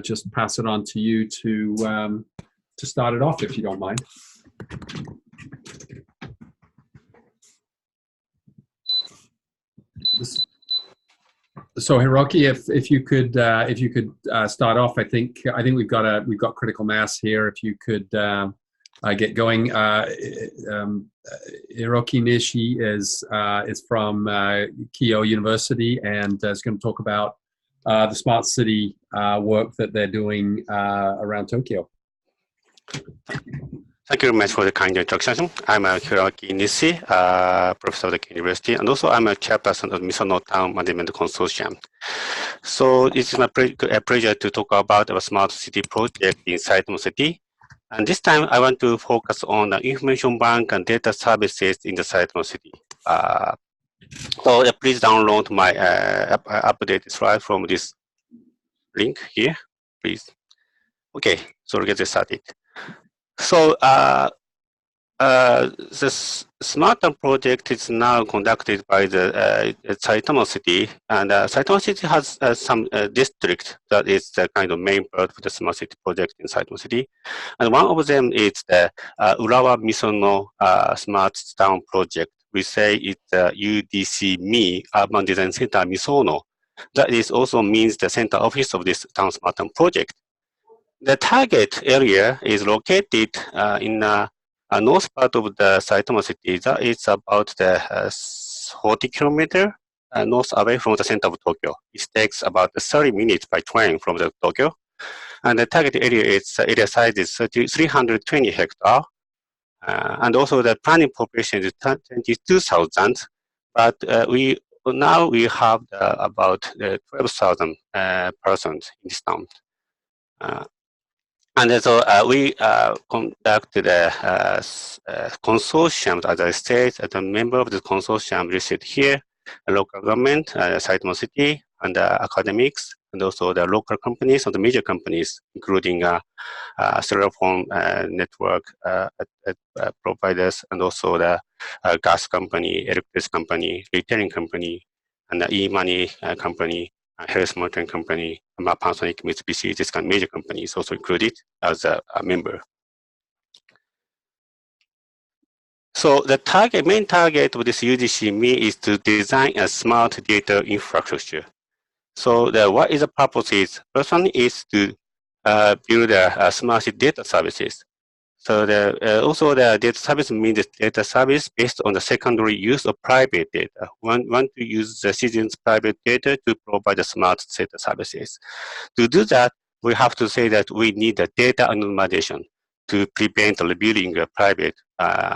just pass it on to you to start it off, if you don't mind. So Hiroki, if you could start off, I think we've got critical mass here. If you could get going. Hiroki Nishi is from Keio University and is going to talk about the smart city work that they're doing around Tokyo. Thank you very much for the kind introduction. I'm Hiroki Nishi, professor of the Keio University, and also I'm a chairperson of Misono Town Management Consortium. So it's my pleasure to talk about our smart city project in Saitama City. And this time I want to focus on the information bank and data services in the Saitama City. So please download my updated slide from this link here, please. Okay, so let's get started. So the Smart Town project is now conducted by the Saitama City, and Saitama City has some district that is the kind of main part of the Smart City project in Saitama City, and one of them is the Urawa Misono Smart Town project. We say it's UDCMi, Urban Design Center Misono. That is also means the center office of this Town Smart Town project. The target area is located in north part of the Saitama City. That is about the 40 kilometers north away from the center of Tokyo. It takes about 30 minutes by train from the Tokyo. And the target area size is 320 hectares. And also the planning population is 22,000. But now we have about 12,000 persons in this town. And so we conducted a consortium, as I said, as a member of the consortium listed here, a local government, Saitama City, and academics, and also the local companies and the major companies, including cellular phone network providers, and also the gas company, electricity company, retailing company, and the e-money company, health monitoring company, Panasonic, Mitsubishi, this kind of major companies also included as a member. So the main target of this UDCMi is to design a smart data infrastructure. So what is the purpose is, first one is to build a smart data services. So also the data service means data service based on the secondary use of private data. One want to use the citizens' private data to provide the smart data services. To do that, we have to say that we need the data anonymization to prevent revealing private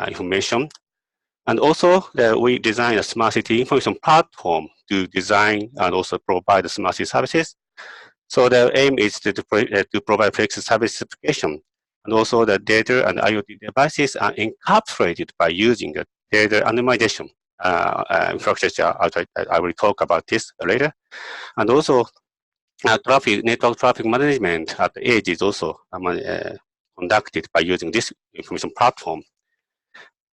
information. And also we design a smart city information platform to design and also provide the smart city services. So the aim is to provide flexible service application. And also the data and IoT devices are encapsulated by using a data anonymization infrastructure. I will talk about this later. And also network traffic management at the edge is also conducted by using this information platform.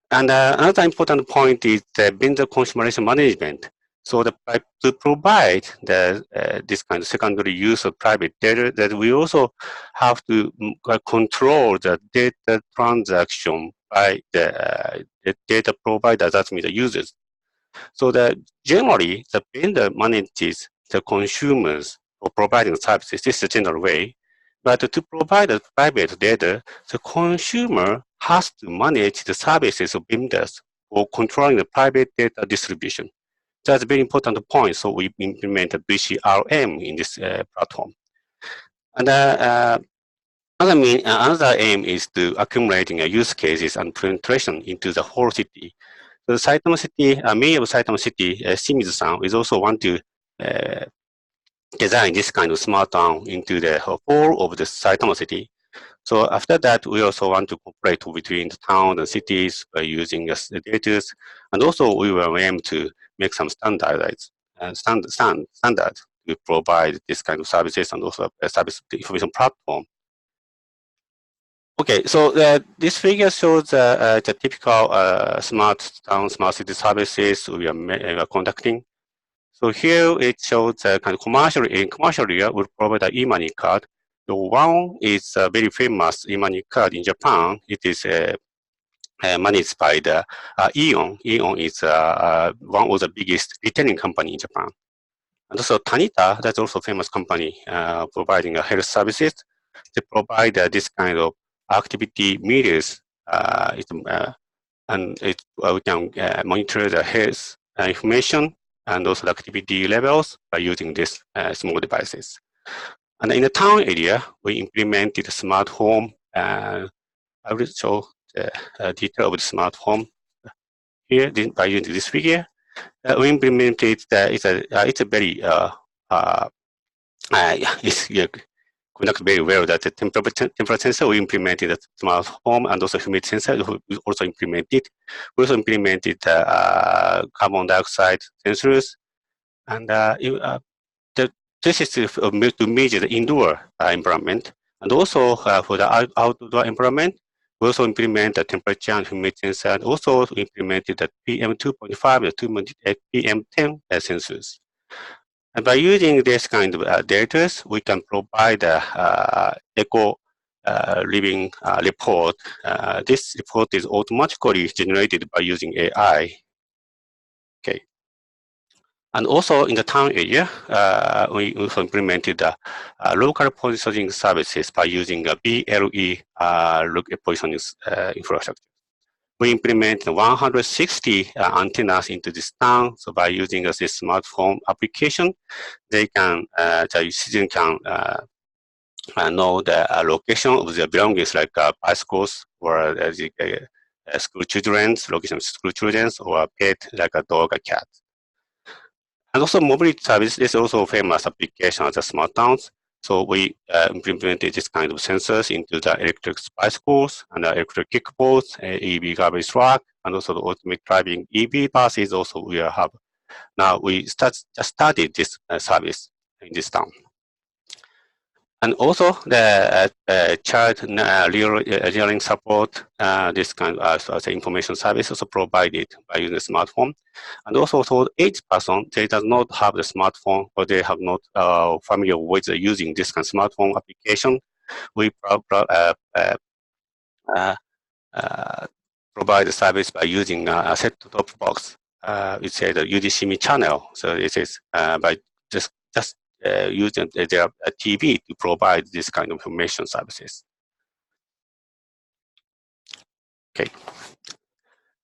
And another important point is the vendor consumerization management. So to provide this kind of secondary use of private data, that we also have to control the data transaction by the data provider, that means the users. So that generally the vendor manages the consumers for providing services. This is the general way. But to provide the private data, the consumer has to manage the services of vendors for controlling the private data distribution. That's a very important point. So we implemented BCRM in this platform. And another aim is to accumulating use cases and penetration into the whole city. So the Saitama City, mayor of Saitama City, Shimizu-san, is also want to design this kind of smart town into the whole of the Saitama City. So after that, we also want to cooperate between the town and cities by using the data, and also we will aim to make some standard to provide this kind of services and also a service information platform. Okay, so this figure shows the typical smart town, smart city services we are conducting. So here it shows kind of commercial area will provide an e-money card. The one is very famous Imani card in Japan. It is managed by the Aeon. Aeon is one of the biggest retailing company in Japan. And also Tanita, that's also a famous company providing health services. They provide this kind of activity meters. And we can monitor the health information and also the activity levels by using these small devices. And in the town area, we implemented a smart home. I will show the detail of the smart home here by using this figure. We implemented it's a very it's conduct very well that the temperature sensor we implemented a smart home and also humidity sensor we also implemented. We also implemented carbon dioxide sensors and this is to measure the indoor environment and also for the outdoor environment. We also implement the temperature and humidity sensor and also implemented the PM 2.5 and PM 10 sensors. And by using this kind of data, we can provide eco living report. This report is automatically generated by using AI. Okay. And also in the town area, we also implemented local positioning services by using a BLE positioning infrastructure. We implemented 160 antennas into this town. So by using this smartphone application, they can, the citizen can know the location of their belongings like bicycles or school children's, location of school children's or a pet like a dog or cat. And also mobility service is also a famous application of the smart towns. So we implemented this kind of sensors into the electric bicycles and the electric kickboards, EV garbage truck, and also the automatic driving EV buses also we have. Now we just started this service in this town. And also the child learning support, this kind of information service also provided by using the smartphone. And also for each person, they does not have the smartphone or they have not familiar with using this kind of smartphone application. We provide the service by using a set-top box. We say the UDCMi channel. So this is by just using their TV to provide this kind of information services. Okay.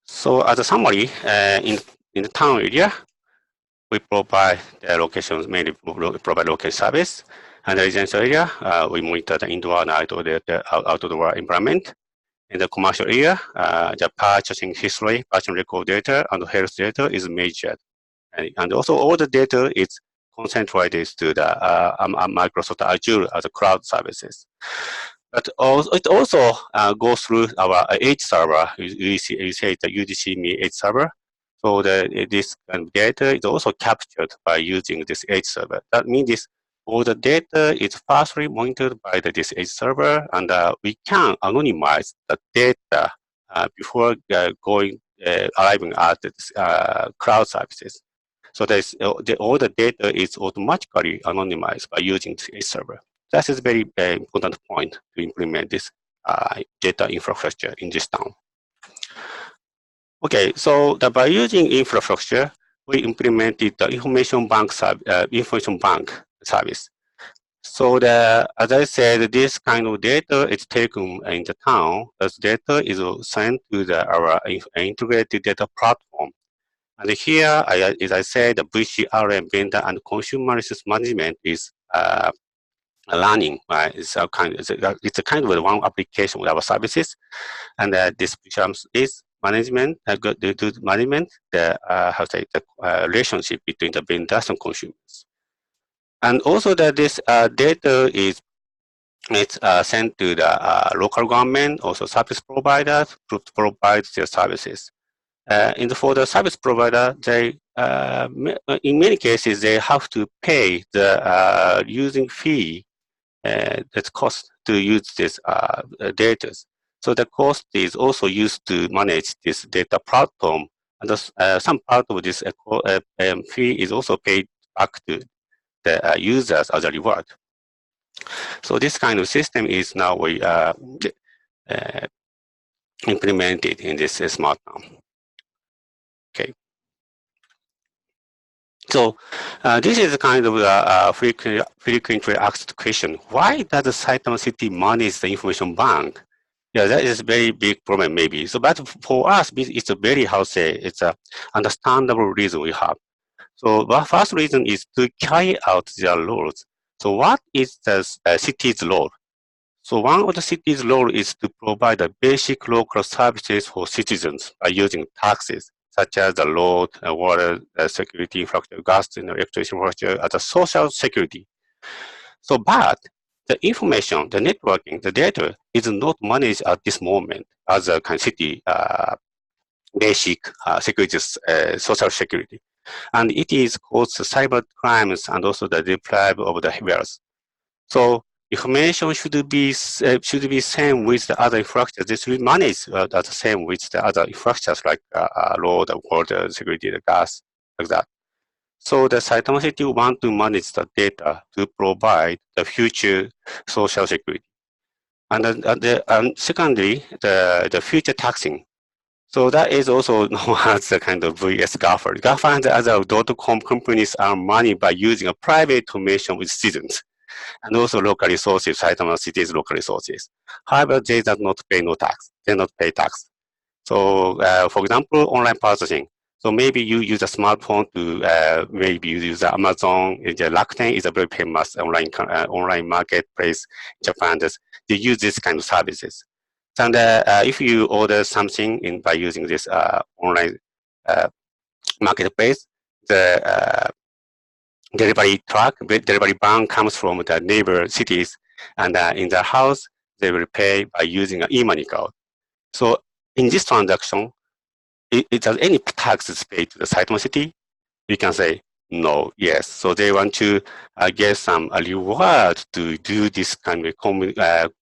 So as a summary, in the town area, we provide the locations, mainly provide local service. And the residential area, we monitor the indoor and outdoor environment. In the commercial area, the purchasing history, purchasing record data, and health data is measured. And also all the data is concentrated to the Microsoft Azure as a cloud services. But it also goes through our Edge server. You say the UDCMi Edge server. So this kind of data is also captured by using this Edge server. That means all the data is firstly monitored by this Edge server, and we can anonymize the data before arriving at this cloud services. So all the data is automatically anonymized by using the Edge server. That is a very important point to implement this data infrastructure in this town. Okay, so by using infrastructure, we implemented the information bank service. So as I said, this kind of data is taken in the town. As data is sent to our integrated data platform. And here, as I said, the VCRM vendor and consumer resource management is running. It's a kind of one application with our services, and this becomes is management. Management the relationship between the vendors and consumers, and also that this data is sent to the local government, also service providers to provide their services. For the service provider, they in many cases they have to pay the using fee that cost to use this data. So the cost is also used to manage this data platform, and some part of this fee is also paid back to the users as a reward. So this kind of system is now we implemented in this smart town. Okay. So this is kind of a frequently asked question. Why does the Saitama City manage the information bank? Yeah, that is a very big problem maybe. So, but for us, it's a very, how say, it's a understandable reason we have. So the first reason is to carry out their roles. So what is the city's role? So one of the city's role is to provide the basic local services for citizens by using taxes, such as the road, water, security infrastructure, gas, and electricity infrastructure, as a social security. So, but the information, the networking, the data is not managed at this moment as a kind of city basic security, social security. And it is caused cyber crimes and also the deprive of the wealth. So information should be same with the other infrastructures. This will manage the same with the other infrastructures like road, water, security, the gas, like that. So the Saitama City want to manage the data to provide the future social security. And secondly, the future taxing. So that is also known as the kind of VS GAFA. GAFA and the other .com companies earn money by using a private information with citizens and also local resources, Saitama City's local resources. However, they do not pay no tax. They not pay tax. So, for example, online purchasing. So maybe you use a smartphone to maybe you use Amazon. Rakuten is a very famous online marketplace in Japan. They use this kind of services. And if you order something by using this online marketplace, the delivery truck, delivery van comes from the neighbor cities, and in the house, they will pay by using an e-money card. So in this transaction, does any taxes paid to the Saitama city? We can say no, yes. So they want to get some reward to do this kind of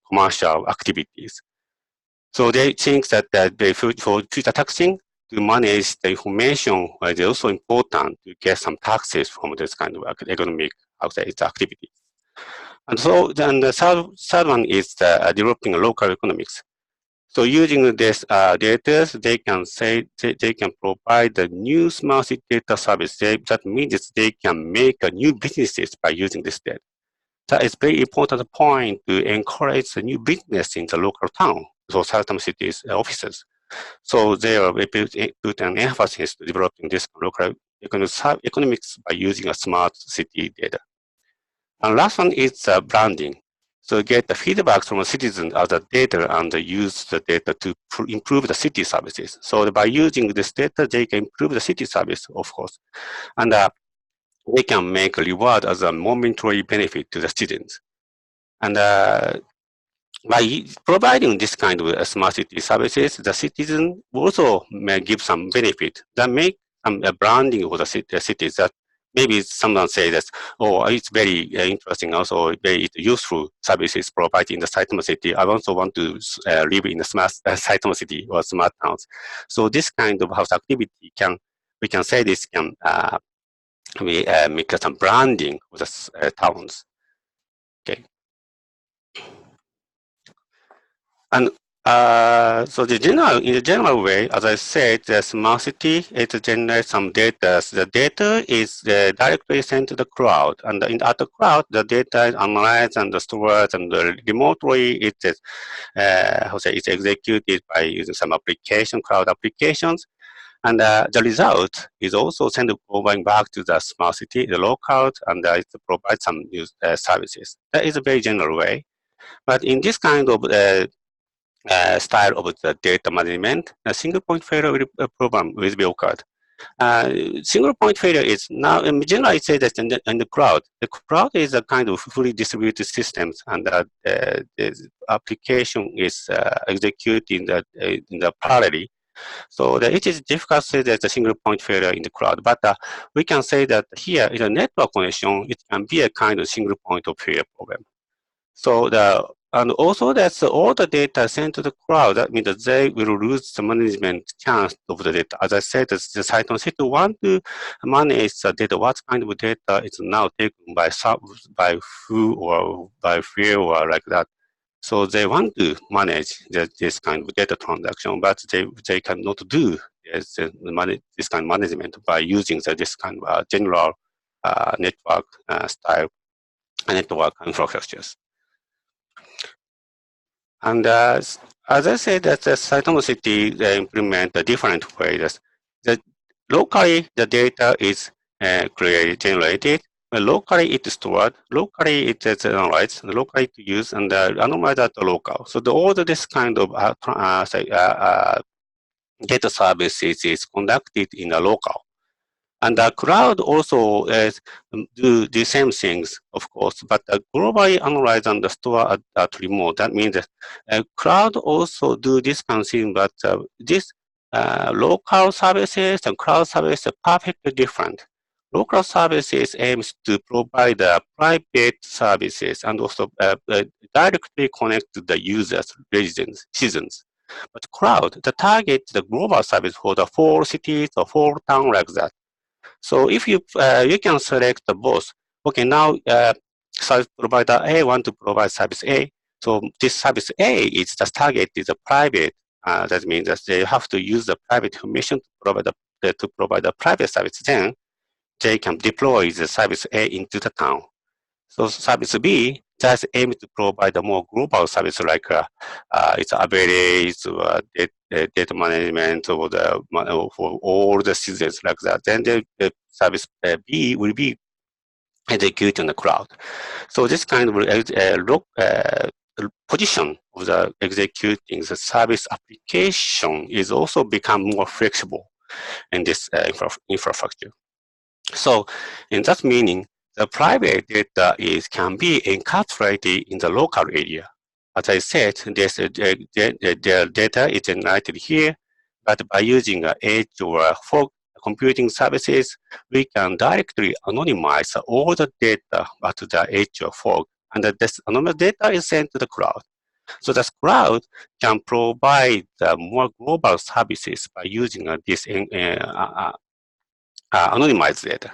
commercial activities. So they think that for future taxing, to manage the information, it's also important to get some taxes from this kind of economic activity. And so then the third one is developing local economics. So using this data, they can say they can provide the new smart city data service. That means they can make new businesses by using this data. That is very important point to encourage the new business in the local town, so certain cities offices. So they are put an emphasis to developing this local economics by using a smart city data. And last one is branding. So get the feedback from the citizens of the data and use the data to improve the city services. So by using this data, they can improve the city service, of course. And they can make a reward as a momentary benefit to the students. And by providing this kind of smart city services, the citizen also may give some benefit that make some branding for the cities that maybe someone say that, oh, it's very interesting, also very useful services provided in the Saitama city. I also want to live in a smart Saitama city or smart towns. So this kind of house activity we can say this can make some branding for the towns. Okay. And so in the general way, as I said, the smart city, it generates some data. The data is directly sent to the cloud. And at the cloud, the data is analyzed and stored, and remotely it is, it's executed by using some cloud applications. And the result is also sent going back to the smart city, the local, and it provides some new services. That is a very general way. But in this kind of style of the data management, a single point failure problem will be occurred. Single point failure is now, in general, I say that in the cloud. The cloud is a kind of fully distributed systems, and the application is executed in the parallel. So it is difficult to say that the single point failure in the cloud, but we can say that here in a network connection, it can be a kind of single point of failure problem. So and also that's all the data sent to the cloud. That means that they will lose the management chance of the data. As I said, the site on site want to manage the data. What kind of data is now taken by who or by where or like that. So they want to manage this kind of data transaction, but they cannot do this kind of management by using this kind of general network style network infrastructures. And as I said, that the Saitama City they implement a different ways. Locally, the data is generated. Locally, it's stored. Locally, it is analyzed. Locally, it's used and analyzed at the local. So all this kind of data services is conducted in the local. And the cloud also do the same things, of course, but globally analyze and store at remote. That means that cloud also do this kind of thing, but this local services and cloud services are perfectly different. Local services aims to provide private services and also directly connect to the users, residents, citizens. But cloud, the target, the global service for the 4 cities or 4 towns like that. So if you you can select both. Okay, now service provider A want to provide service A. So this service A is the target is a private. That means that they have to use the private information to provide the private service. Then they can deploy the service A into the town. So service B just aims to provide a more global service like it's average, data management for all the citizens like that. Then the service B will be executed in the cloud. So this kind of position of the executing the service application is also become more flexible in this infrastructure. So in that meaning, the private data can be encapsulated in the local area. As I said, their data is generated here, but by using edge or fog computing services, we can directly anonymize all the data at the edge or fog, and this anonymous data is sent to the cloud. So the cloud can provide more global services by using this anonymized data.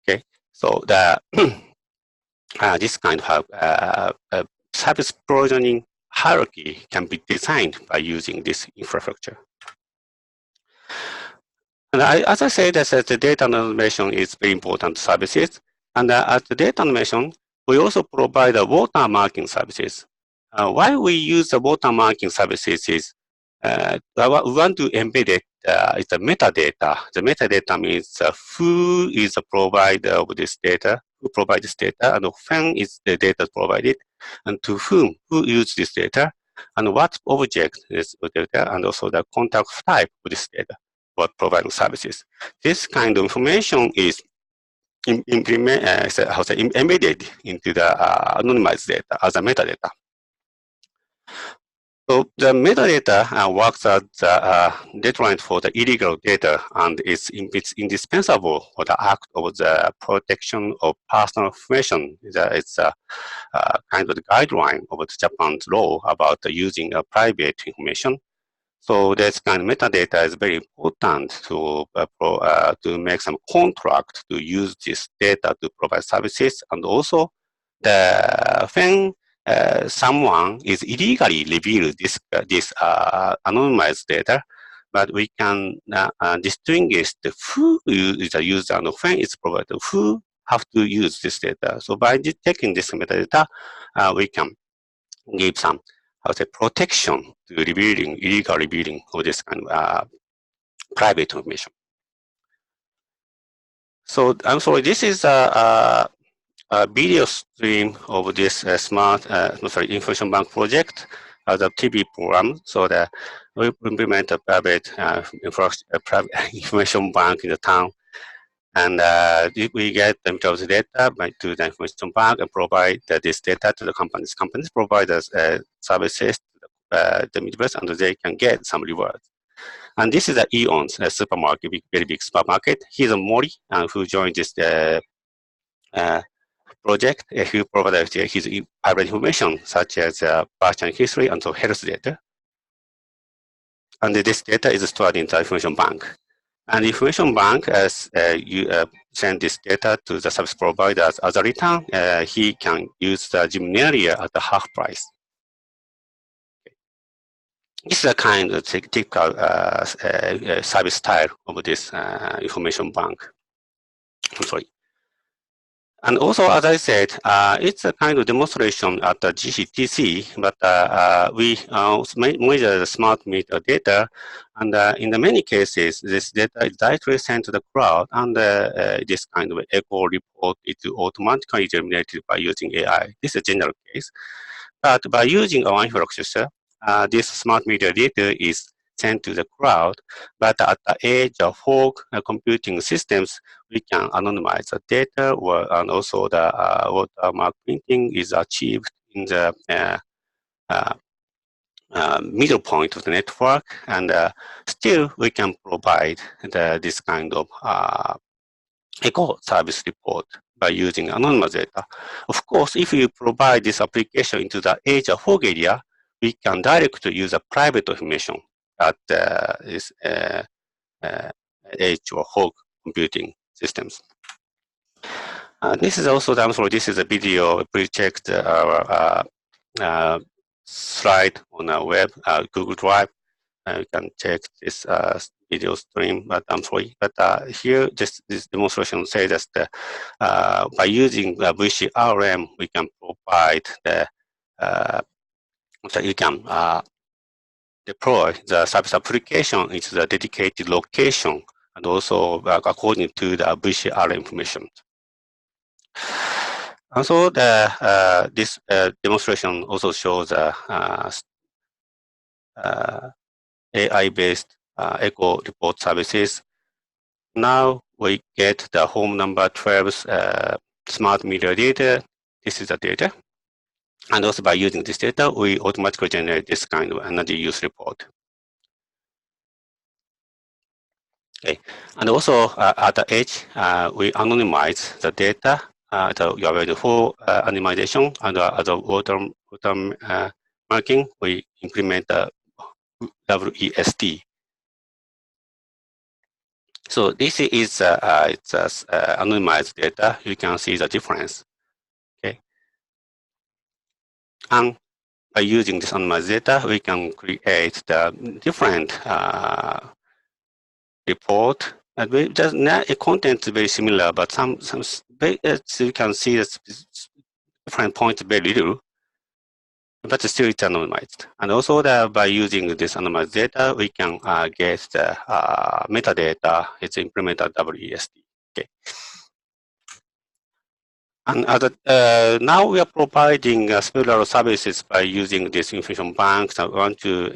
Okay, so the this kind of service provisioning hierarchy can be designed by using this infrastructure. And as I said, the data anonymization is very important services. And at the data anonymization, we also provide watermarking services. Why we use the watermarking services is we want to embed it. It's a metadata. The metadata means who is the provider of this data, who provides this data, and when is the data provided, and to whom, who uses this data, and what object is the data, and also the contact type of this data, what providing services. This kind of information is embedded into the anonymized data as a metadata. So the metadata works as the deterrent for the illegal data, and it's indispensable for the act of the protection of personal information. It's a kind of the guideline of the Japan's law about using private information. So this kind of metadata is very important to make some contract to use this data to provide services, and also when someone is illegally reveal this anonymized data, but we can distinguish who is the user and when it's provided, who have to use this data. So by taking this metadata, we can give some protection to illegal revealing of this kind of private information. So I'm sorry, this is a video stream of this information bank project as a TV program. So that we implement a private information bank in the town. And we get them to the data to the information bank and provide this data to the companies. Companies provide us services to the Midwest, and they can get some rewards. And this is the Eon's supermarket, very big supermarket. He's a Mori who joined this project, he provided his private information such as patient history and so health data. And this data is stored in the information bank. And the information bank, as you send this data to the service provider as a return, he can use the Gymnaria at the half price. This is a kind of typical service style of this information bank. I'm sorry. And also, as I said, it's a kind of demonstration at the GCTC, but we measure the smart meter data, and in the many cases, this data is directly sent to the cloud, and this kind of echo report is automatically generated by using AI. This is a general case. But by using our infrastructure, this smart meter data is sent to the cloud, but at the edge of fog computing systems, we can anonymize the data, and also the watermark printing is achieved in the middle point of the network, and still we can provide this kind of echo service report by using anonymous data. Of course, if you provide this application into the edge of fog area, we can directly use a private information at this edge or fog computing systems. This is also this is a video. Please check our slide on our web, Google Drive. You can check this video stream, but I'm sorry. But here, this demonstration says that by using the VCRM, we can provide the so you can deploy the service application into the dedicated location, and also according to the VCRM information. And so this demonstration also shows AI-based echo report services. Now we get the home number 12's smart meter data. This is the data. And also by using this data, we automatically generate this kind of energy use report. Okay. And also at the edge, we anonymize the data. You are ready for anonymization, and as a water marking, we implement the WEST. So this is it's anonymized data. You can see the difference. Okay. And by using this anonymized data, we can create the different report. And we just content is very similar, but some you can see that different points very little, but still it's anonymized. And also by using this anonymized data, we can get the metadata. It's implemented WEST. Okay. And now we are providing similar services by using this information banks. I want to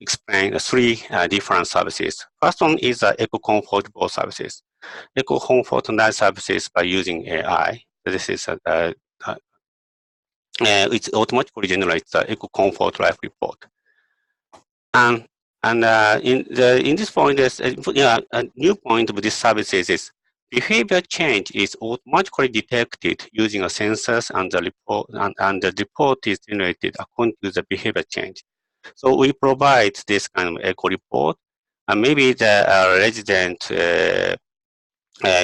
explain three different services. First one is Eco Comfort Board services. Eco Comfort Night services by using AI. This is it automatically generates the Eco Comfort Life report. And in this point, there's a new point of this services is behavior change is automatically detected using a sensors, and the report and the report is generated according to the behavior change. So we provide this kind of eco report, and maybe the resident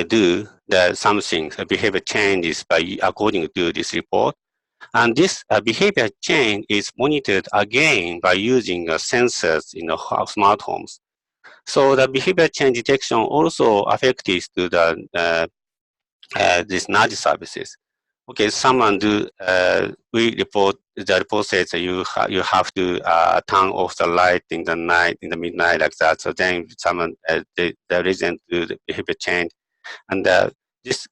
do something behavior changes by according to this report. And this behavior change is monitored again by using sensors in the smart homes. So the behavior change detection also affects to the these nudge services. Okay, someone we report, the report says that you have to turn off the light in the night, in the midnight like that. So then someone, the resident do the behavior change, and this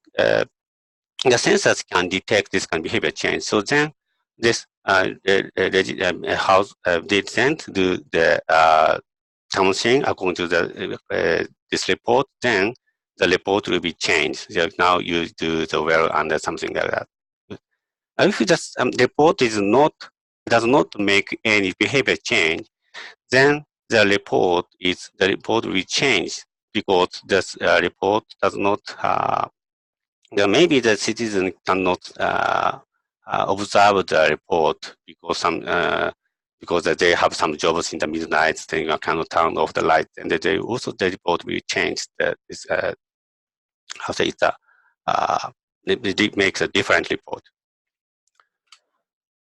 the sensors can detect this kind of behavior change. So then this house resident do the something according to the this report, then the report will be changed. So now you do the well under something like that. And if the report does not make any behavior change, then the report will change because this report does not, maybe the citizen cannot observe the report because they have some jobs in the midnight, then you cannot turn off the light, and they also the report will change this how say it it makes a different report.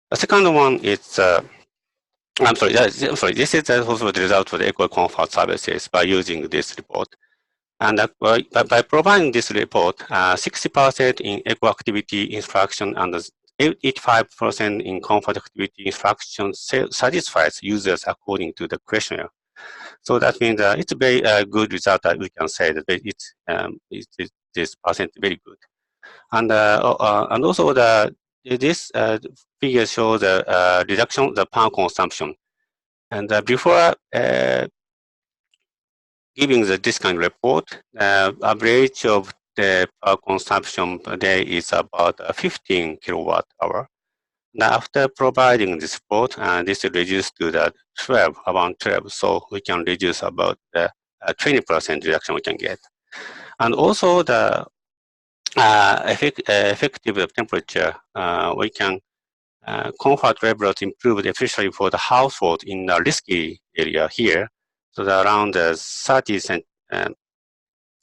The second one is I'm sorry. This is also the result for the equal comfort services by using this report. And by providing this report, 60% in eco activity instruction and 85% in comfort activity instruction satisfies users according to the questionnaire. So that means it's a very good result that we can say that this percent very good. And also this figure shows the reduction the power consumption. And before giving this kind of report, average of the power consumption per day is about 15 kilowatt hour. Now, after providing this report, this is reduced to the 12, around 12, so we can reduce about 20% reduction we can get. And also the effective temperature, we can comfort levels improved, especially for the household in the risky area here. So around 30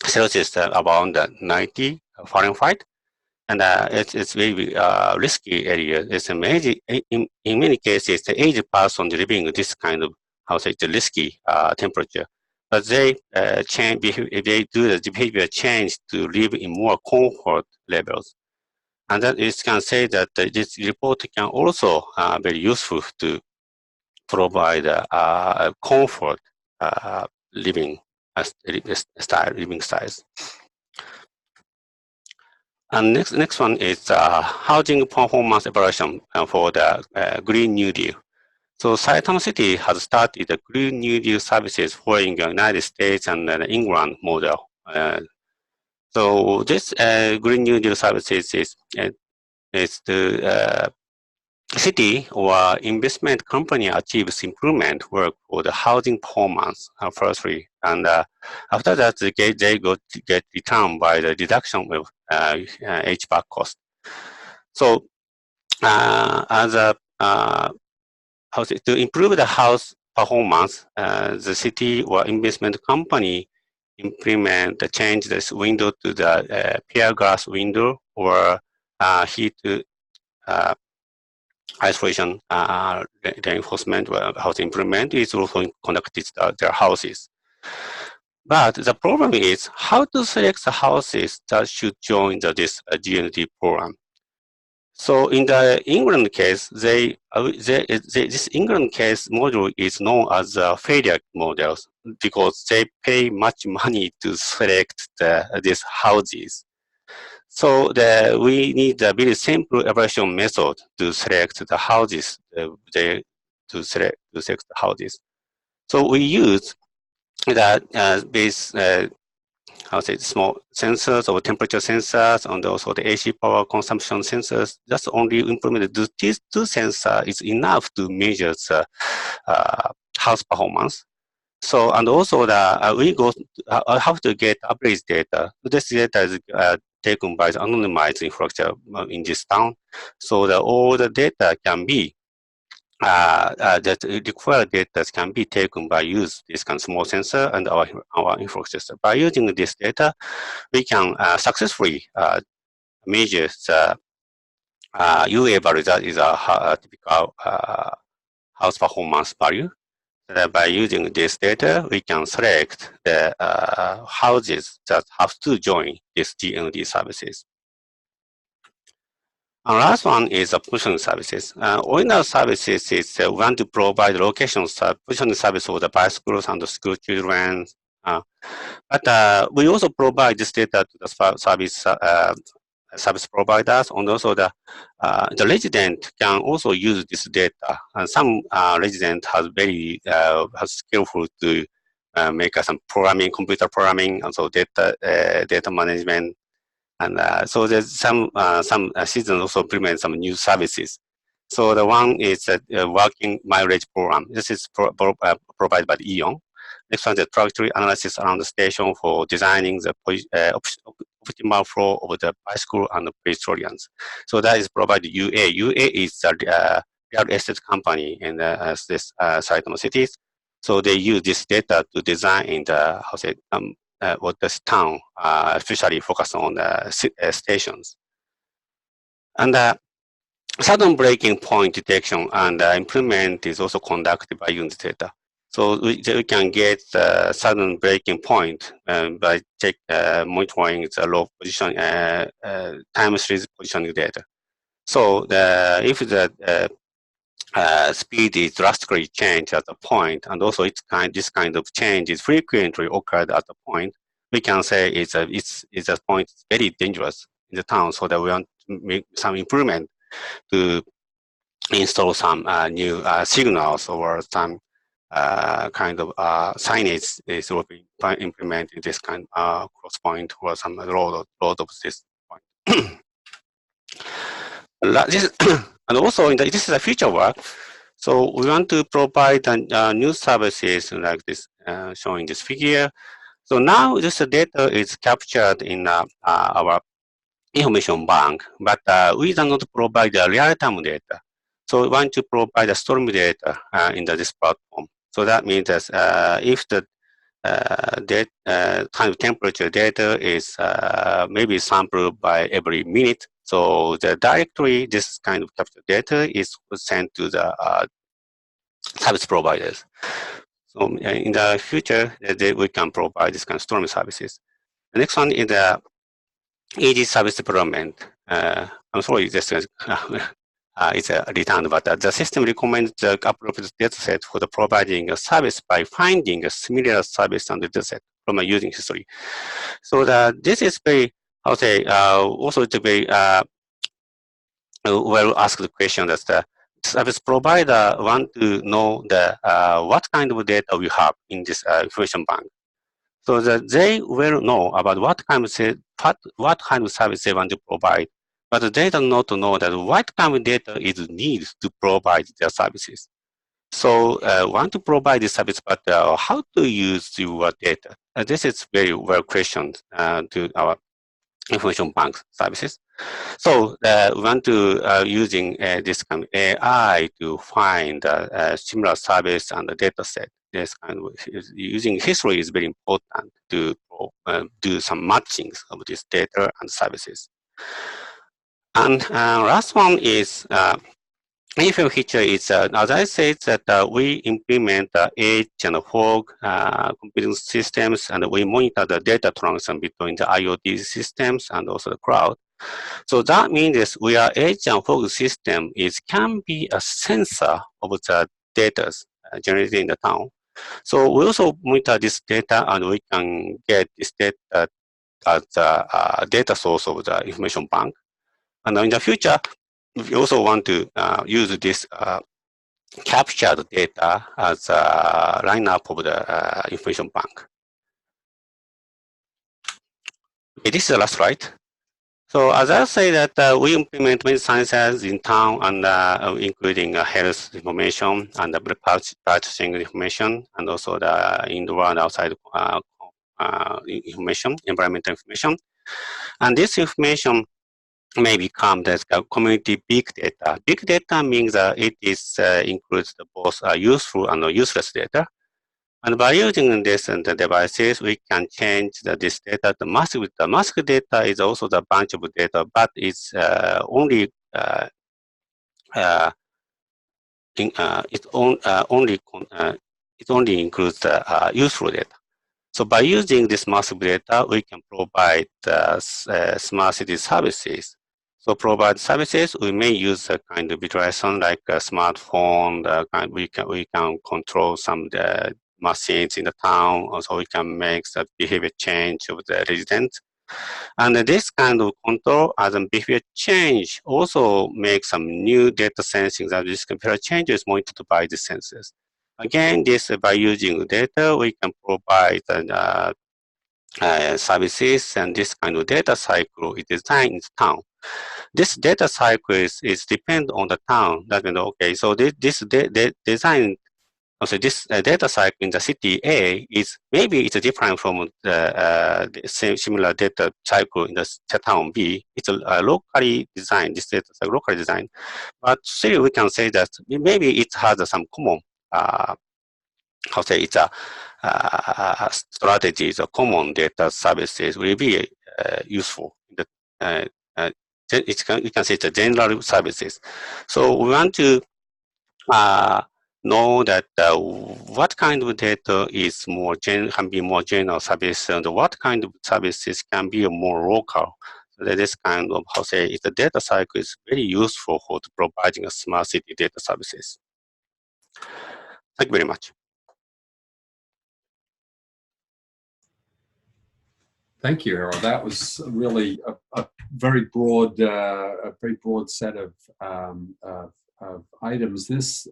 Celsius, around 90 Fahrenheit. And it's very risky area. It's amazing. In many cases, the aged person living this kind of, the risky temperature. But they change, they do the behavior change to live in more comfort levels. And that is can say that this report can also very useful to provide comfort living styles. And next one is housing performance evaluation for the Green New Deal. So Saitama City has started the Green New Deal services following the United States and the England model. So this Green New Deal services is the city or investment company achieves improvement work for the housing performance firstly, and after that they get return by the deduction of HVAC cost. So as a to improve the house performance, the city or investment company change this window to the pier glass window or heat isolation reinforcement how to implement is also conducted their houses. But the problem is how to select the houses that should join this GND program. So in the England case, this England case model is known as failure models because they pay much money to select these houses. So we need a very simple evaluation method to select the houses. To select the houses. So we use the small sensors or temperature sensors and also the AC power consumption sensors. Just only implement these two sensors is enough to measure the house performance. So and also we have to get average data. This data is taken by the anonymized infrastructure in this town. So all the data can be that required data can be taken by use this kind of small sensor and our infrastructure. By using this data, we can successfully measure the UA value that is a typical house performance value. By using this data, we can select the houses that have to join these GND services. And last one is positioning services. Ordinary services is we want to provide location positioning service for the bicycles and the school children. But we also provide this data to the service providers, and also the resident can also use this data. And some resident has very skillful to make some programming, computer programming, and so data management. And so there's some citizens also implement some new services. So the one is a working mileage program. This is provided by the Eon. Next one is the trajectory analysis around the station for designing the optimal flow of the bicycle and the pedestrians. So that is provided UA. UA is a real estate company in this Saitama cities. So they use this data to design in the what this town, especially focus on the stations. And sudden breaking point detection and improvement is also conducted by using data. So we can get sudden breaking point by monitoring the low position time series positioning data. So if the speed is drastically changed at a point, and also this kind of change is frequently occurred at a point, we can say it's a point very dangerous in the town. So that we want to make some improvement to install some new signals or some kind of signage is will be implemented this kind of cross point or some road of this point. This, and also this is a future work. So we want to provide new services like this, showing this figure. So now this data is captured in our information bank, but we do not provide the real-time data. So we want to provide the storm data in this platform. So that means that if the kind of temperature data is maybe sampled by every minute, so the directory, this kind of captured data is sent to the service providers. So in the future, we can provide this kind of storm services. The next one is the easy service development. I'm sorry, this is it's a return, but the system recommends the appropriate dataset for the providing a service by finding a similar service on the dataset from a using history. So this is very, I would say, also it's a very well asked question that the service provider want to know the what kind of data we have in this information bank. So that they will know about what kind of service they want to provide, but they do not know that what kind of data is needed to provide their services. So want to provide the service, but how to use your data? This is very well questioned to our information bank services. So we want to using this kind of AI to find similar service and the data set. This kind of using history is very important to do some matchings of this data and services. And last one is if feature is, as I said, that we implement the edge and fog computing systems, and we monitor the data transaction between the IoT systems and also the cloud. So that means we are edge and fog system can be a sensor of the data generated in the town. So we also monitor this data, and we can get this data as a data source of the information bank. And in the future, we also want to use this captured data as a lineup of the information bank. Okay, this is the last slide. So as I say that we implement many sciences in town, and including health information and the purchasing information, and also the indoor and outside information, environmental information. And this information may become the community big data. Big data means it is includes both useful and useless data. And by using this and the devices, we can change this data to massive. The massive data is also the bunch of data, but it's only it only includes the useful data. So by using this massive data, we can provide smart city services. So provide services, we may use a kind of visualization like a smartphone. We can control some of the machines in the town. Also, we can make the behavior change of the residents. And this kind of control as a behavior change also makes some new data sensing that this behavior change is monitored by the sensors. Again, this by using data, we can provide services, and this kind of data cycle is designed in the town. This data cycle is depend on the town. That okay, so this design also this data cycle in the city A is maybe it's different from the same similar data cycle in the town B. It's a locally designed, this data cycle locally designed, but still we can say that maybe it has some common, how say it's a strategies or common data services will be useful. The, you can say it's a general services. So we want to know that what kind of data is more can be more general service and what kind of services can be more local. So that this kind of how say it's a data cycle is very useful for providing a smart city data services. Thank you very much. Thank you, Harold. That was really a very broad set of items. This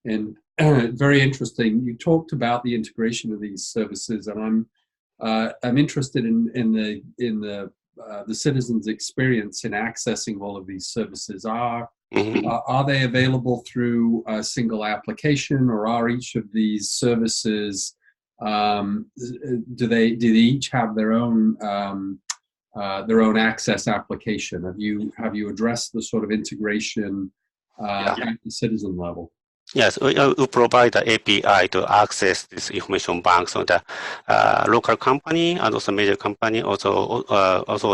and very interesting. You talked about the integration of these services, and I'm interested in the citizens' experience in accessing all of these services. Are they available through a single application, or are each of these services do they each have their own access application? Have you addressed the sort of integration at the citizen level? Yes, we provide the API to access this information banks on the local company and also major company. Also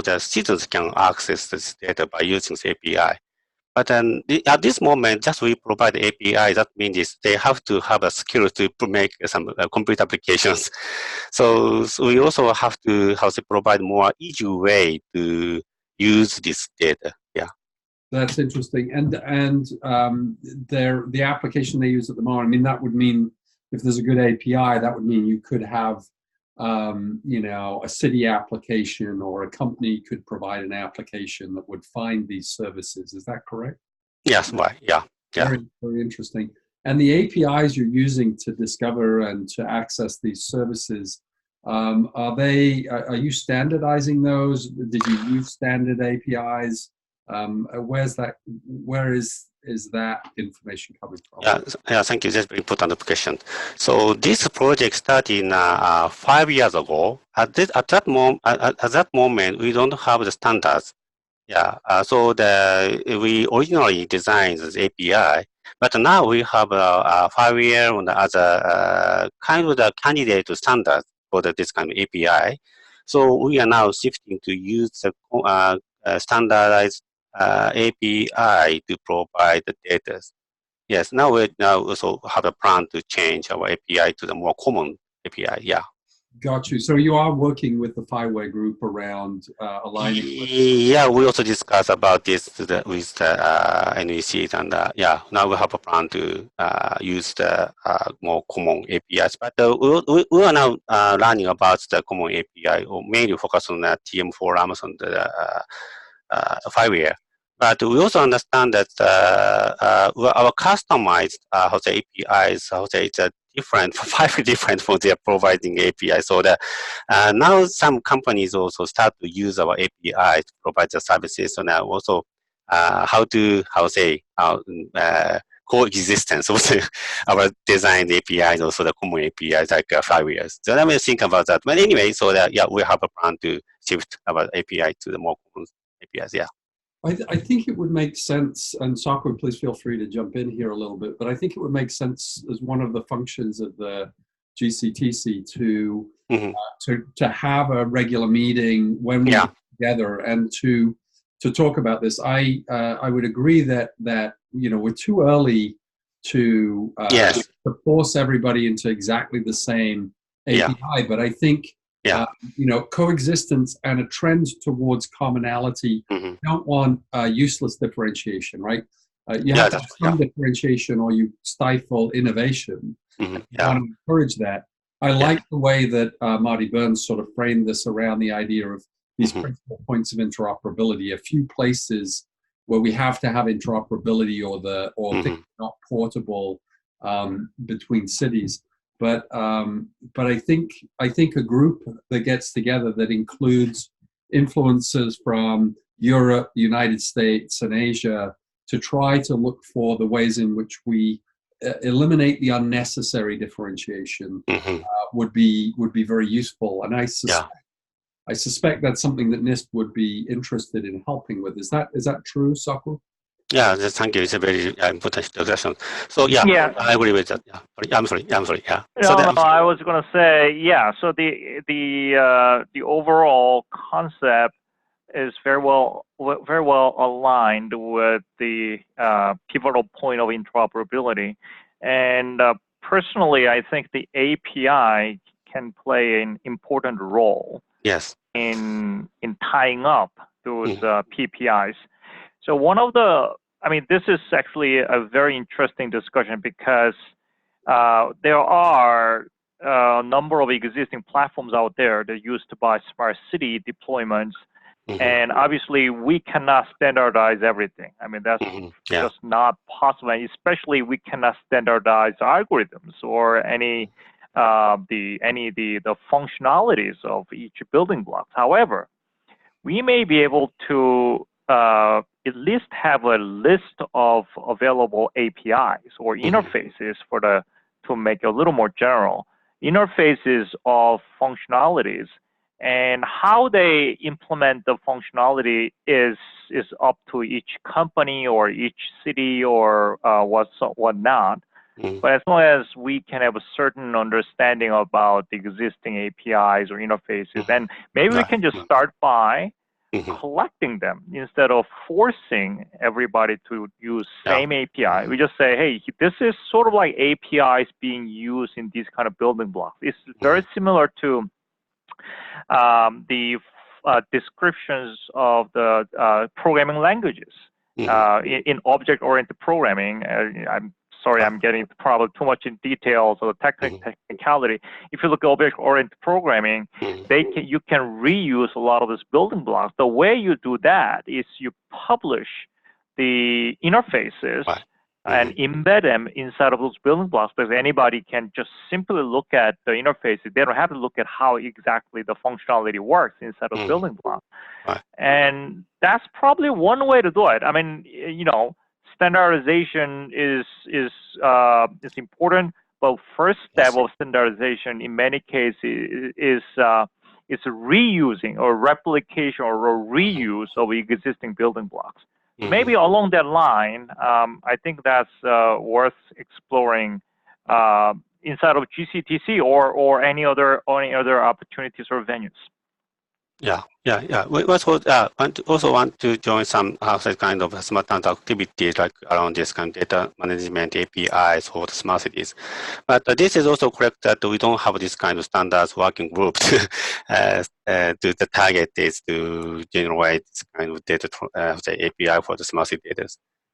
the citizens can access this data by using this API. But then at this moment, just we provide API. That means they have to have a skill to make some complete applications. So we also have to provide more easy way to use this data. Yeah. That's interesting. And the application they use at the moment, I mean, that would mean if there's a good API, that would mean you could have a city application, or a company could provide an application that would find these services. Is that correct? Yes, right. Yeah. Very, very interesting. And the APIs you're using to discover and to access these services, are you standardizing those? Did you use standard APIs? Where is that information coming from? Yeah, thank you. That's a very important question. So this project started 5 years ago. At that moment, we don't have the standards. Yeah, so we originally designed this API, but now we have a 5 year as a kind of the candidate standard for this kind of API. So we are now shifting to use the standardized API to provide the data. Yes, now we also have a plan to change our API to the more common API. Yeah. Got you. So you are working with the Fireway group around aligning with... Yeah, we also discussed about this with the NECs, and now we have a plan to use the more common APIs. But we are now learning about the common API, or mainly focus on the TM forums and the Fireware. But we also understand that our customized APIs, it's a different, 5 different for their providing API. So that now some companies also start to use our API to provide the services. So now also coexistence of our designed APIs, also the common APIs like Fireware. So let me think about that. But anyway, so that we have a plan to shift our API to the more common APIs. Yeah. I think it would make sense, and Sakura, please feel free to jump in here a little bit, but I think it would make sense as one of the functions of the GCTC to have a regular meeting when we get together and to talk about this. I would agree that we're too early to force everybody into exactly the same API, but I think coexistence and a trend towards commonality. Don't want useless differentiation, right? You have to have some differentiation, or you stifle innovation. You want to encourage that. I like the way that Marty Burns sort of framed this around the idea of these principal points of interoperability. A few places where we have to have interoperability, or things not portable between cities. But I think a group that gets together that includes influences from Europe, the United States, and Asia to try to look for the ways in which we eliminate the unnecessary differentiation would be very useful. And I suspect that's something that NIST would be interested in helping with. Is that true, Saku? Yeah, thank you. It's a very important suggestion. So yeah, I agree with that. Yeah, I'm sorry. Yeah. No, I was going to say So the overall concept is very well aligned with the pivotal point of interoperability, and personally, I think the API can play an important role. Yes. In tying up those PPIs. So this is actually a very interesting discussion because there are a number of existing platforms out there that are used to buy smart city deployments. And obviously, we cannot standardize everything. I mean, that's just not possible. And especially, we cannot standardize algorithms or any the functionalities of each building block. However, we may be able to at least have a list of available APIs or interfaces to make it a little more general, interfaces of functionalities, and how they implement the functionality is up to each company or each city or whatnot. But as long as we can have a certain understanding about the existing APIs or interfaces, then maybe we can just start by collecting them instead of forcing everybody to use same API. We just say, hey, this is sort of like APIs being used in these kind of building blocks. It's very similar to the descriptions of the programming languages in object-oriented programming. I'm sorry, I'm getting probably too much in details of the technicality. If you look at object-oriented programming, you can reuse a lot of these building blocks. The way you do that is you publish the interfaces and embed them inside of those building blocks, because anybody can just simply look at the interfaces. They don't have to look at how exactly the functionality works inside of the building block. And that's probably one way to do it. I mean, standardization is important, but first step of standardization in many cases is reusing or replication or reuse of existing building blocks. Maybe along that line, I think that's worth exploring inside of GCTC or any other opportunities or venues. Yeah. We also want to join some kind of smart activities like around this kind of data management APIs for the smart cities. But this is also correct that we don't have this kind of standards working group to the target is to generate this kind of data API for the smart city data.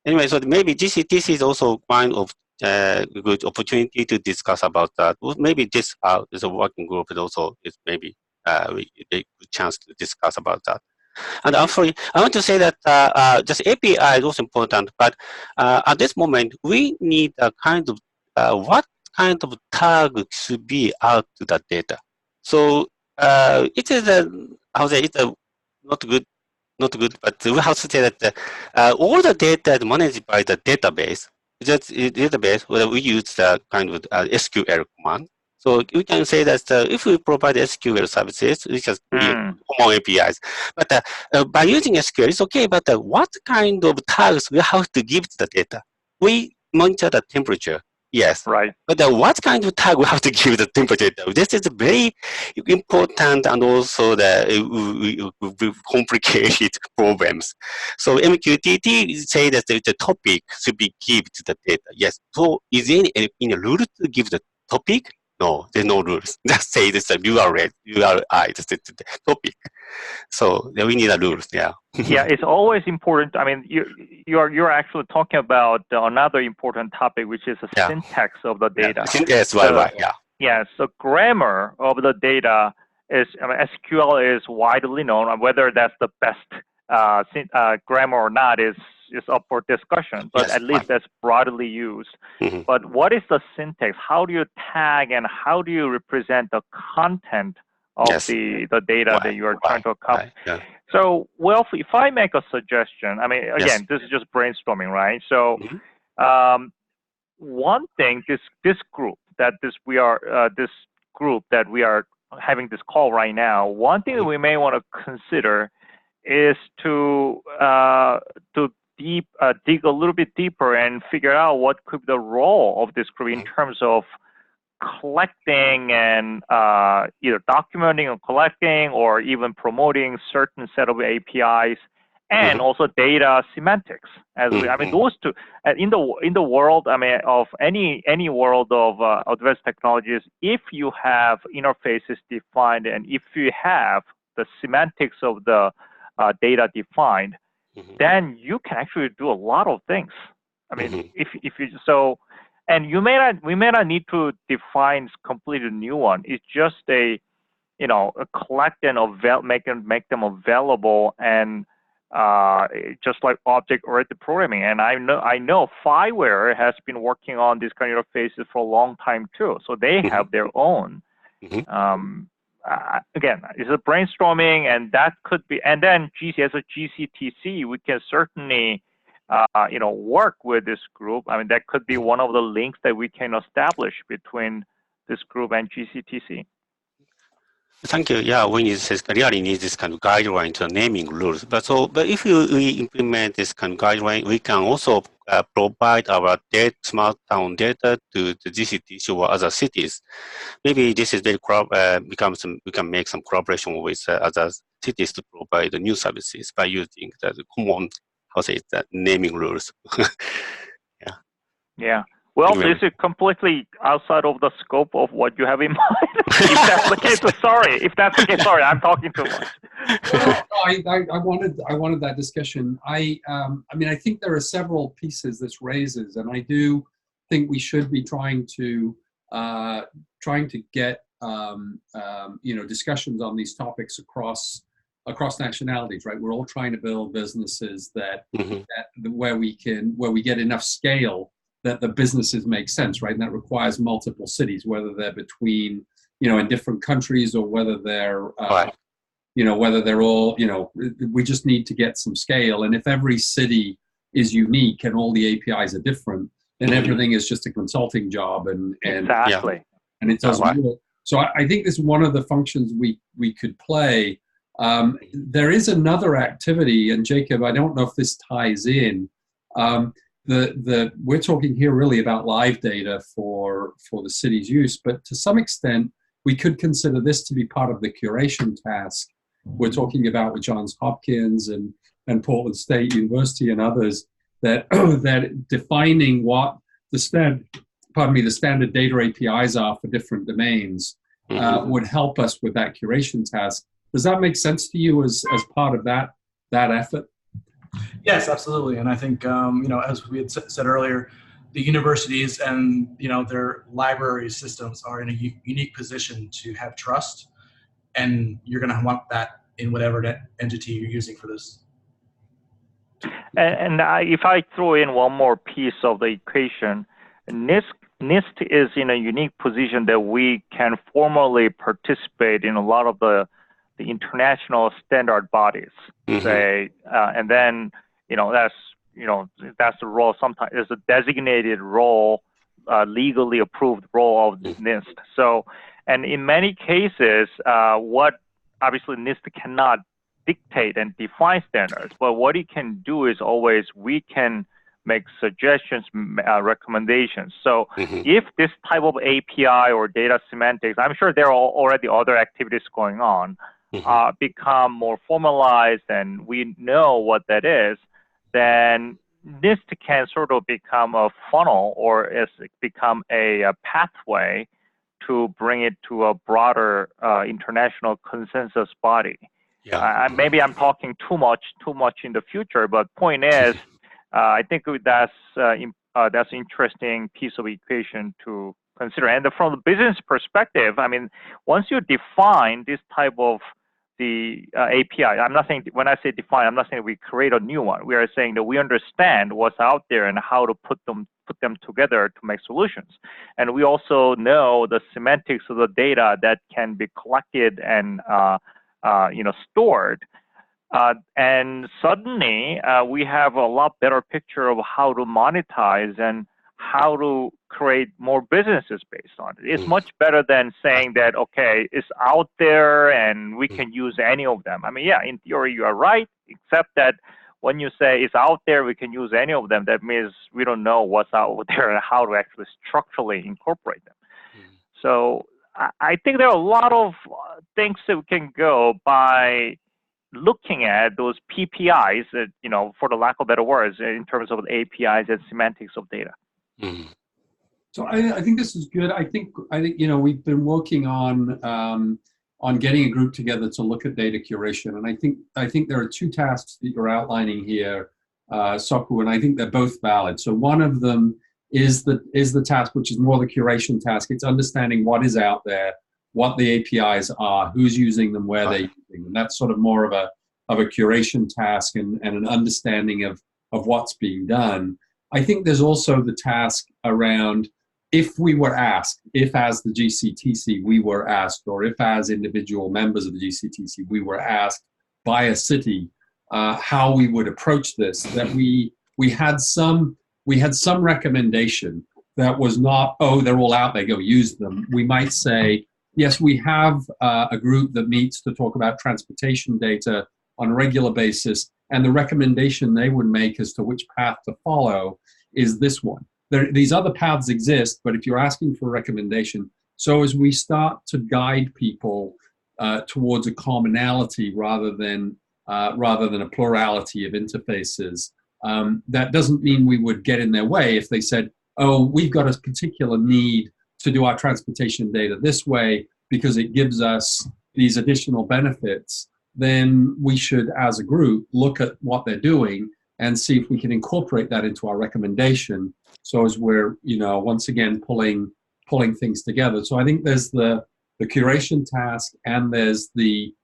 Anyway, so maybe GCTC is also one of good opportunity to discuss about that. Well, maybe this is a working group, but also is maybe a good chance to discuss about that. And actually, I want to say that just API is also important, but at this moment, we need a kind of what kind of tag should be out to that data. So it is it's a not good, but we have to say that all the data is managed by the database. Where we use the kind of SQL command. So we can say that if we provide SQL services, which is common APIs, but by using SQL, it's okay. But what kind of tags we have to give to the data? We monitor the temperature. Yes. Right. But what kind of tag we have to give the temperature? This is very important and also the complicated problems. So MQTT say that the topic should be given to the data. Yes. So is there any rule to give the topic? No, there's no rules. Just say this URI, the topic. So we need a rules. Yeah. Yeah, it's always important. I mean, you're actually talking about another important topic, which is the syntax of the data. Yes, right. Yeah. Yeah. So grammar of the data is SQL is widely known. Whether that's the best grammar or not is up for discussion, but at least that's broadly used. But what is the syntax? How do you tag and how do you represent the content of the data that you are trying to accomplish? So, well, if I make a suggestion, I mean, again, this is just brainstorming, right? So, one thing, this group that we are having this call right now, one thing that we may want to consider is to dig a little bit deeper and figure out what could be the role of this group in terms of collecting and either documenting or collecting or even promoting certain set of APIs and also data semantics. I mean, those two in the world, I mean, of any world of advanced technologies, if you have interfaces defined and if you have the semantics of the data defined, then you can actually do a lot of things. I mean, if you and we may not need to define completely new one. It's just a collect and make them available and just like object-oriented programming. And I know Fireware has been working on these kind of interfaces for a long time too. So they have their own. Again, it's a brainstorming, and that could be. And then as a GCTC, we can certainly work with this group. I mean, that could be one of the links that we can establish between this group and GCTC. Thank you. Yeah, we really need this kind of guideline to naming rules. But if we implement this kind of guideline, we can also provide our smart town data to the GCTC or other cities. Maybe this is very we can make some collaboration with other cities to provide the new services by using the common naming rules. Yeah. Well, this is completely outside of the scope of what you have in mind. If that's the case, sorry. If that's the case, sorry, I'm talking too much. I wanted that discussion. I mean, I think there are several pieces this raises, and I do think we should be trying to get discussions on these topics across nationalities, right? We're all trying to build businesses that where we get enough scale that the businesses make sense, right? And that requires multiple cities, whether they're between, in different countries or whether they're, whether they're all, we just need to get some scale. And if every city is unique and all the APIs are different, then everything is just a consulting job and exactly. And it doesn't work. So I think this is one of the functions we could play. There is another activity, and Jacob, I don't know if this ties in. We're talking here really about live data for the city's use, but to some extent, we could consider this to be part of the curation task we're talking about with Johns Hopkins and Portland State University and others, that defining what the standard data APIs are for different domains would help us with that curation task. Does that make sense to you as part of that effort? Yes, absolutely. And I think, as we had said earlier, the universities and, their library systems are in a unique position to have trust. And you're going to want that in whatever entity you're using for this. And if I throw in one more piece of the equation, NIST is in a unique position that we can formally participate in a lot of the international standard bodies, say, and then that's the role. Sometimes it's a designated role, legally approved role of NIST. So, and in many cases, what obviously NIST cannot dictate and define standards, but what it can do is always we can make suggestions, recommendations. So if this type of API or data semantics, I'm sure there are already other activities going on, become more formalized and we know what that is, then NIST can sort of become a funnel or become a pathway to bring it to a broader international consensus body. Maybe I'm talking too much in the future, but point is, I think that's an interesting piece of equation to consider. And from the business perspective, I mean, once you define this type of the API, I'm not saying, when I say define, I'm not saying we create a new one. We are saying that we understand what's out there and how to put them together to make solutions. And we also know the semantics of the data that can be collected and stored. And suddenly we have a lot better picture of how to monetize and how to create more businesses based on it. It's much better than saying that, okay, it's out there and we can use any of them. I mean, yeah, in theory, you are right, except that when you say it's out there, we can use any of them, that means we don't know what's out there and how to actually structurally incorporate them. So I think there are a lot of things that we can go by looking at those PPIs, that, you know, for the lack of better words, in terms of the APIs and semantics of data. So I think this is good. I think you know, we've been working on getting a group together to look at data curation, and I think there are two tasks that you're outlining here, Soku, and I think they're both valid. So one of them is the task which is more the curation task. It's understanding what is out there, what the APIs are, who's using them, where they're using them. That's sort of more of a curation task and an understanding of what's being done. I think there's also the task around, if we were asked, if as the GCTC we were asked, or if as individual members of the GCTC we were asked by a city how we would approach this, that we had some recommendation that was not, oh, they're all out there, go use them. We might say, yes, we have a group that meets to talk about transportation data on a regular basis, and the recommendation they would make as to which path to follow is this one. These other paths exist, but if you're asking for a recommendation, so as we start to guide people towards a commonality rather than a plurality of interfaces, that doesn't mean we would get in their way if they said, oh, we've got a particular need to do our transportation data this way because it gives us these additional benefits. Then we should, as a group, look at what they're doing and see if we can incorporate that into our recommendation, so as we're, you know, once again pulling things together. So I think there's the curation task and there's the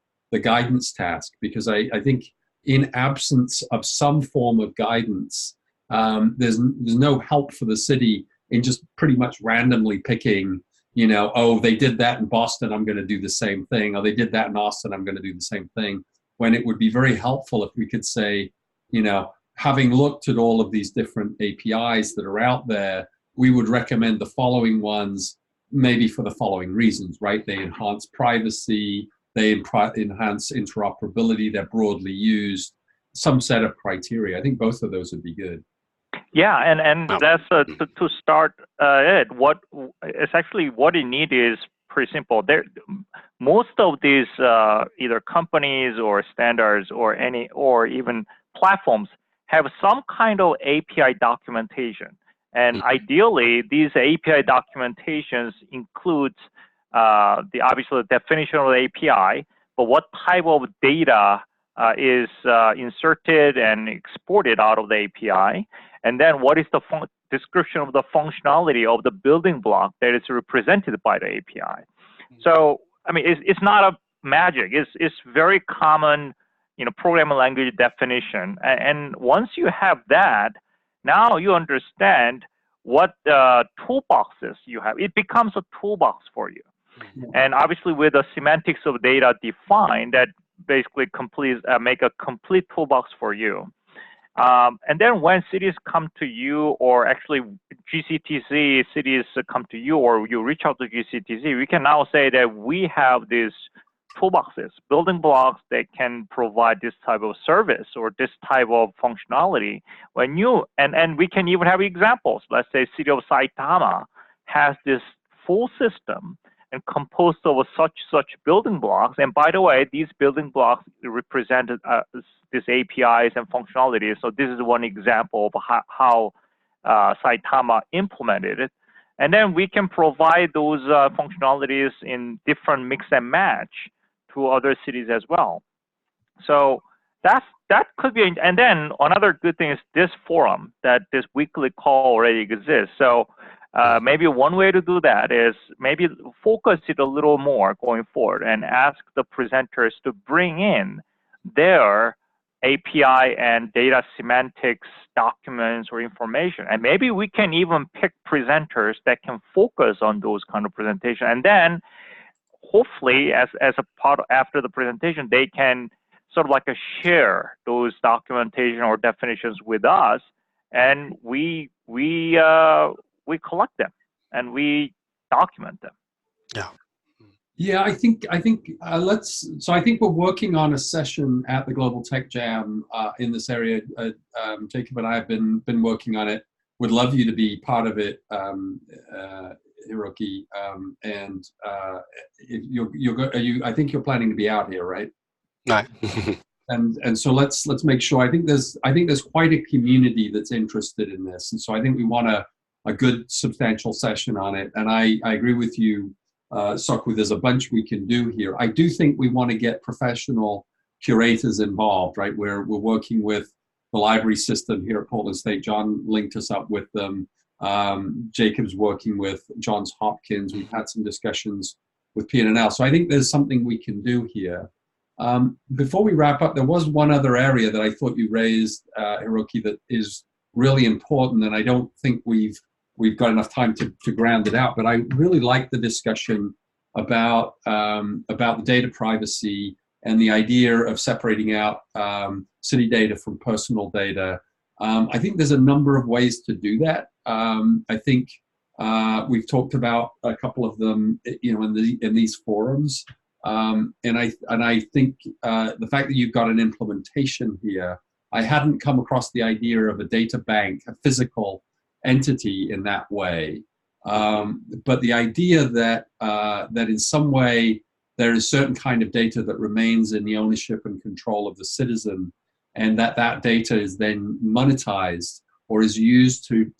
guidance task, because I think in absence of some form of guidance, there's no help for the city in just pretty much randomly picking, you know, oh, they did that in Boston, I'm going to do the same thing, or they did that in Austin, I'm going to do the same thing, when it would be very helpful if we could say, you know, having looked at all of these different APIs that are out there, we would recommend the following ones, maybe for the following reasons, right? They enhance privacy, they enhance interoperability, they're broadly used, some set of criteria. I think both of those would be good. Yeah, and that's to start it. What it's actually what you need is pretty simple. Most of these either companies or standards or even platforms have some kind of API documentation, and ideally these API documentations includes obviously the definition of the API, but what type of data is inserted and exported out of the API, and then what is the description of the functionality of the building block that is represented by the API. So, I mean, it's not a magic. It's very common, you know, programming language definition. And once you have that, now you understand what toolboxes you have. It becomes a toolbox for you. And obviously, with the semantics of data defined, that basically make a complete toolbox for you. And then when cities come to you, or actually GCTC cities come to you, or you reach out to GCTC, we can now say that we have these toolboxes, building blocks that can provide this type of service or this type of functionality. When you and we can even have examples. Let's say city of Saitama has this full system and composed of such building blocks. And by the way, these building blocks represent these APIs and functionalities. So this is one example of how Saitama implemented it. And then we can provide those functionalities in different mix and match to other cities as well. So that could be, and then another good thing is this forum, that this weekly call already exists. So maybe one way to do that is maybe focus it a little more going forward and ask the presenters to bring in their API and data semantics documents or information. And maybe we can even pick presenters that can focus on those kind of presentation. And then hopefully as a part after the presentation, they can sort of like share those documentation or definitions with us. and we collect them and we document them. Yeah. Yeah, I think So I think we're working on a session at the Global Tech Jam in this area. Jacob and I have been working on it. Would love you to be part of it, Hiroki. And I think you're planning to be out here, right? Right. And so let's make sure. I think there's quite a community that's interested in this, and so I think we want a good substantial session on it. And I agree with you, Soku. There's a bunch we can do here. I do think we want to get professional curators involved, right? We're working with the library system here at Portland State. John linked us up with them. Jacob's working with Johns Hopkins. We've had some discussions with PNNL. So I think there's something we can do here. Before we wrap up, there was one other area that I thought you raised, Hiroki, that is really important, and I don't think we've got enough time to ground it out. But I really like the discussion about the data privacy and the idea of separating out city data from personal data. I think there's a number of ways to do that. I think we've talked about a couple of them, in these forums. And I think the fact that you've got an implementation here, I hadn't come across the idea of a data bank, a physical entity in that way. But the idea that in some way there is certain kind of data that remains in the ownership and control of the citizen, and that data is then monetized or is used to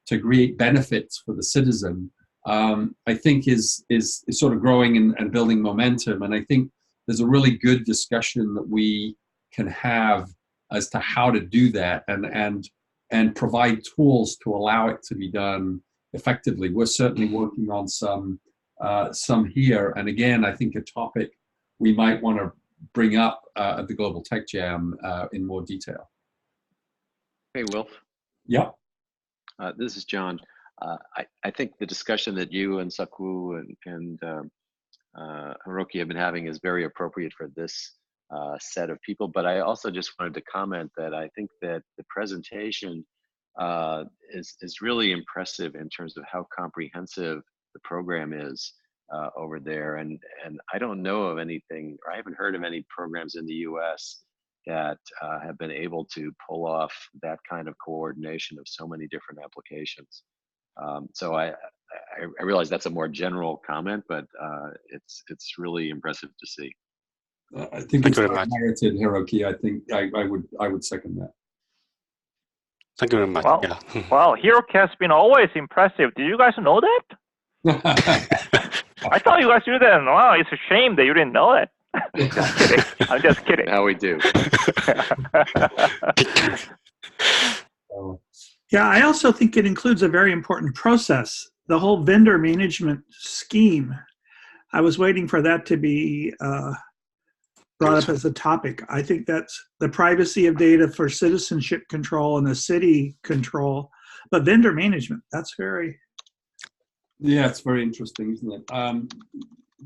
create benefits for the citizen, I think is sort of growing and building momentum. And I think there's a really good discussion that we can have as to how to do that and provide tools to allow it to be done effectively. We're certainly working on some here. And again, I think a topic we might want to bring up at the Global Tech Jam in more detail. Hey, Wilf. Yep. This is John. I think the discussion that you and Saku and Hiroki have been having is very appropriate for this set of people. But I also just wanted to comment that I think that the presentation is really impressive in terms of how comprehensive the program is over there. And I don't know of anything, or I haven't heard of any programs in the US that have been able to pull off that kind of coordination of so many different applications. So I realize that's a more general comment, but it's really impressive to see. I think it's merited, Hiroki. I think I would second that. Thank you very much. Well, yeah. Well, Hiroki has been always impressive. Did you guys know that? I thought you guys knew that. Wow, it's a shame that you didn't know that. Just kidding. I'm just kidding. Now we do. Yeah, I also think it includes a very important process, the whole vendor management scheme. I was waiting for that to be brought up as a topic. I think that's the privacy of data for citizenship control and the city control, but vendor management, that's very... Yeah, it's very interesting, isn't it?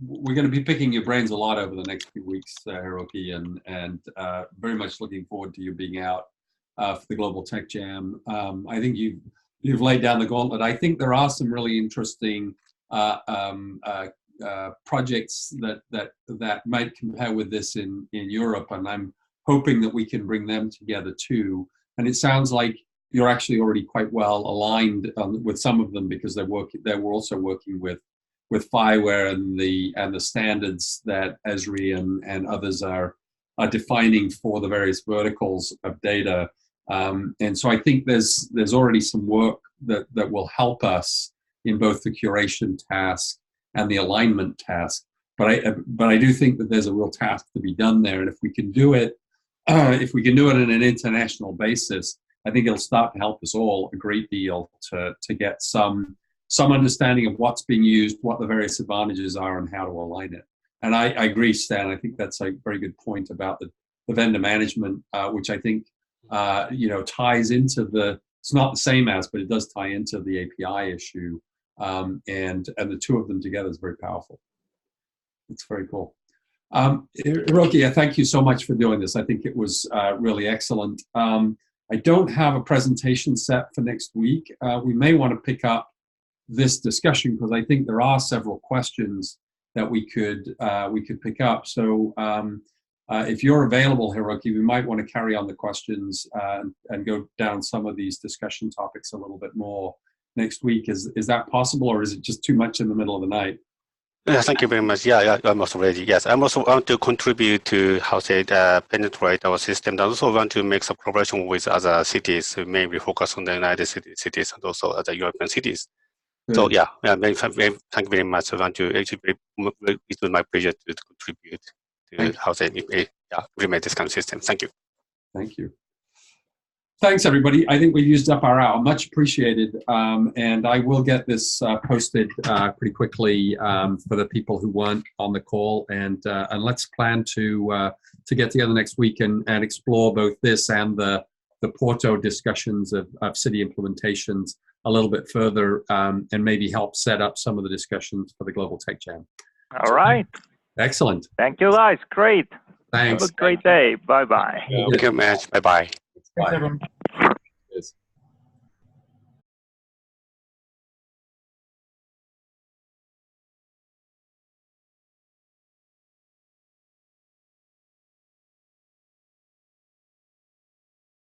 We're going to be picking your brains a lot over the next few weeks, Hiroki, and very much looking forward to you being out for the Global Tech Jam. I think you've laid down the gauntlet. I think there are some really interesting projects that might compare with this in Europe, and I'm hoping that we can bring them together too. And it sounds like you're actually already quite well aligned with some of them, because they were also working with FIWARE and the standards that Esri and others are defining for the various verticals of data. And so I think there's already some work that will help us in both the curation task and the alignment task. But I do think that there's a real task to be done there. And if we can do it, on an international basis, I think it'll start to help us all a great deal to get some understanding of what's being used, what the various advantages are, and how to align it. And I agree, Stan. I think that's a very good point about the vendor management, which I think ties into it's not the same as, but it does tie into the API issue, and the two of them together is very powerful. It's very cool. Hiroki, thank you so much for doing this. I think it was really excellent. I don't have a presentation set for next week. We may want to pick up this discussion because I think there are several questions that we could pick up. So if you're available, Hiroki, we might want to carry on the questions and go down some of these discussion topics a little bit more next week. Is that possible, or is it just too much in the middle of the night? Yeah, thank you very much. Yeah, I'm also ready. Yes, I also want to contribute to penetrate our system. I also want to make some collaboration with other cities, maybe focus on the United States cities and also other European cities. Good. So yeah, thank you very much. I want to actually, it was my pleasure to contribute to implement this kind of system. Thank you. Thank you. Thanks, everybody. I think we used up our hour. Much appreciated. And I will get this posted pretty quickly for the people who weren't on the call. And let's plan to get together next week and explore both this and the Porto discussions of city implementations a little bit further, and maybe help set up some of the discussions for the Global Tech Jam. All right. Excellent. Thank you, guys. Great. Thanks. Have a great day. Bye-bye. Thank you, Matt. Bye-bye. Thanks, everyone.